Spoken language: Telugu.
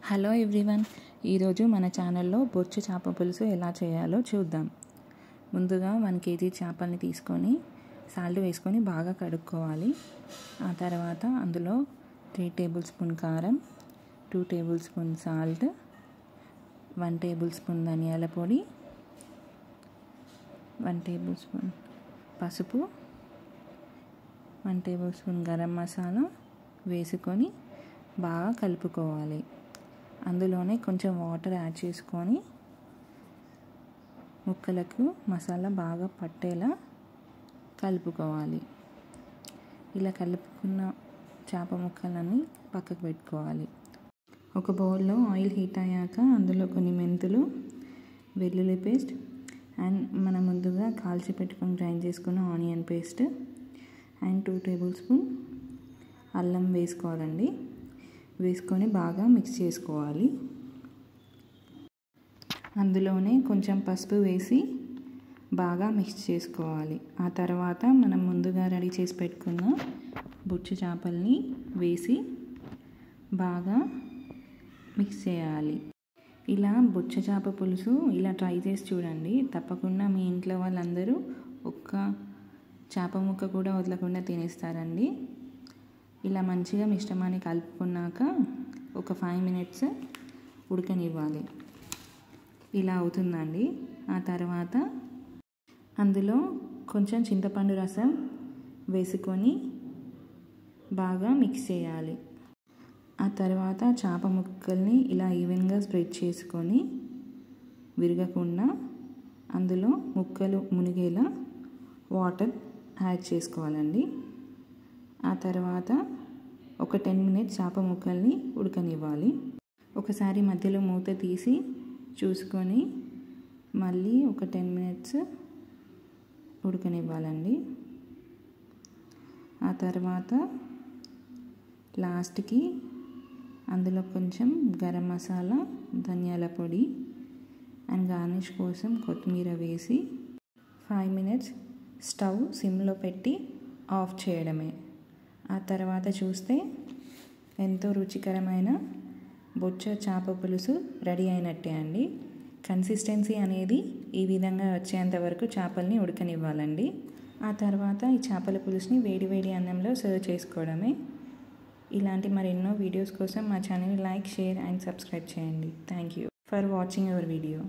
హలో ఎవ్రీవన్, ఈరోజు మన ఛానల్లో బొచ్చు చేప పులుసు ఎలా చేయాలో చూద్దాం. ముందుగా 1 kg చేపల్ని తీసుకొని సాల్ట్ వేసుకొని బాగా కడుక్కోవాలి. ఆ తర్వాత అందులో 3 tablespoon కారం, 2 tablespoon సాల్ట్, 1 tablespoon ధనియాల పొడి, 1 tablespoon పసుపు, 1 tablespoon గరం మసాలా వేసుకొని బాగా కలుపుకోవాలి. అందులోనే కొంచెం వాటర్ యాడ్ చేసుకొని ముక్కలకు మసాలా బాగా పట్టేలా కలుపుకోవాలి. ఇలా కలుపుకున్న చేప ముక్కలన్నీ పక్కకు పెట్టుకోవాలి. ఒక బౌల్లో ఆయిల్ హీట్ అయ్యాక అందులో కొన్ని మెంతులు, వెల్లుల్లి పేస్ట్ అండ్ మనం ముందుగా కాల్చి పెట్టుకొని గ్రైండ్ చేసుకున్న ఆనియన్ పేస్ట్ అండ్ 2 tablespoon అల్లం వేసుకోవాలండి. వేసుకొని బాగా మిక్స్ చేసుకోవాలి. అందులోనే కొంచెం పసుపు వేసి బాగా మిక్స్ చేసుకోవాలి. ఆ తర్వాత మనం ముందుగా రెడీ చేసి పెట్టుకున్న బొచ్చు చేపల్ని వేసి బాగా మిక్స్ చేయాలి. ఇలా బొచ్చు చేప పులుసు ఇలా ట్రై చేసి చూడండి. తప్పకుండా మీ ఇంట్లో వాళ్ళందరూ ఒక్క చేప ముక్క కూడా వదలకుండా తినేస్తారండి. ఇలా మంచిగా మిశ్రమాన్ని కలుపుకున్నాక ఒక 5 minutes ఉడకనివ్వాలి. ఇలా అవుతుందండి. ఆ తర్వాత అందులో కొంచెం చింతపండు రసం వేసుకొని బాగా మిక్స్ చేయాలి. ఆ తర్వాత చేప ముక్కల్ని ఇలా ఈవెన్గా స్ప్రెడ్ చేసుకొని విరగకుండా అందులో ముక్కలు మునిగేలా వాటర్ యాడ్ చేసుకోవాలండి. ఆ తర్వాత ఒక 10 minutes చేప ముక్కల్ని ఉడకనివ్వాలి. ఒకసారి మధ్యలో మూత తీసి చూసుకొని మళ్ళీ ఒక 10 minutes ఉడకనివ్వాలండి. ఆ తర్వాత లాస్ట్కి అందులో కొంచెం గరం మసాలా, ధనియాల పొడి అండ్ గార్నిష్ కోసం కొత్తిమీర వేసి 5 minutes స్టవ్ సిమ్లో పెట్టి ఆఫ్ చేయడమే. ఆ తర్వాత చూస్తే ఎంతో రుచికరమైన బొచ్చు చేప పులుసు రెడీ అయినట్టే అండి. కన్సిస్టెన్సీ అనేది ఈ విధంగా వచ్చేంత వరకు చేపల్ని ఉడకనివ్వాలండి. ఆ తర్వాత ఈ చేపల పులుసుని వేడి వేడి అన్నంలో సర్వ్ చేసుకోవడమే. ఇలాంటి మరెన్నో వీడియోస్ కోసం మా ఛానల్ని లైక్, షేర్ అండ్ సబ్స్క్రైబ్ చేయండి. Thank you for watching our video.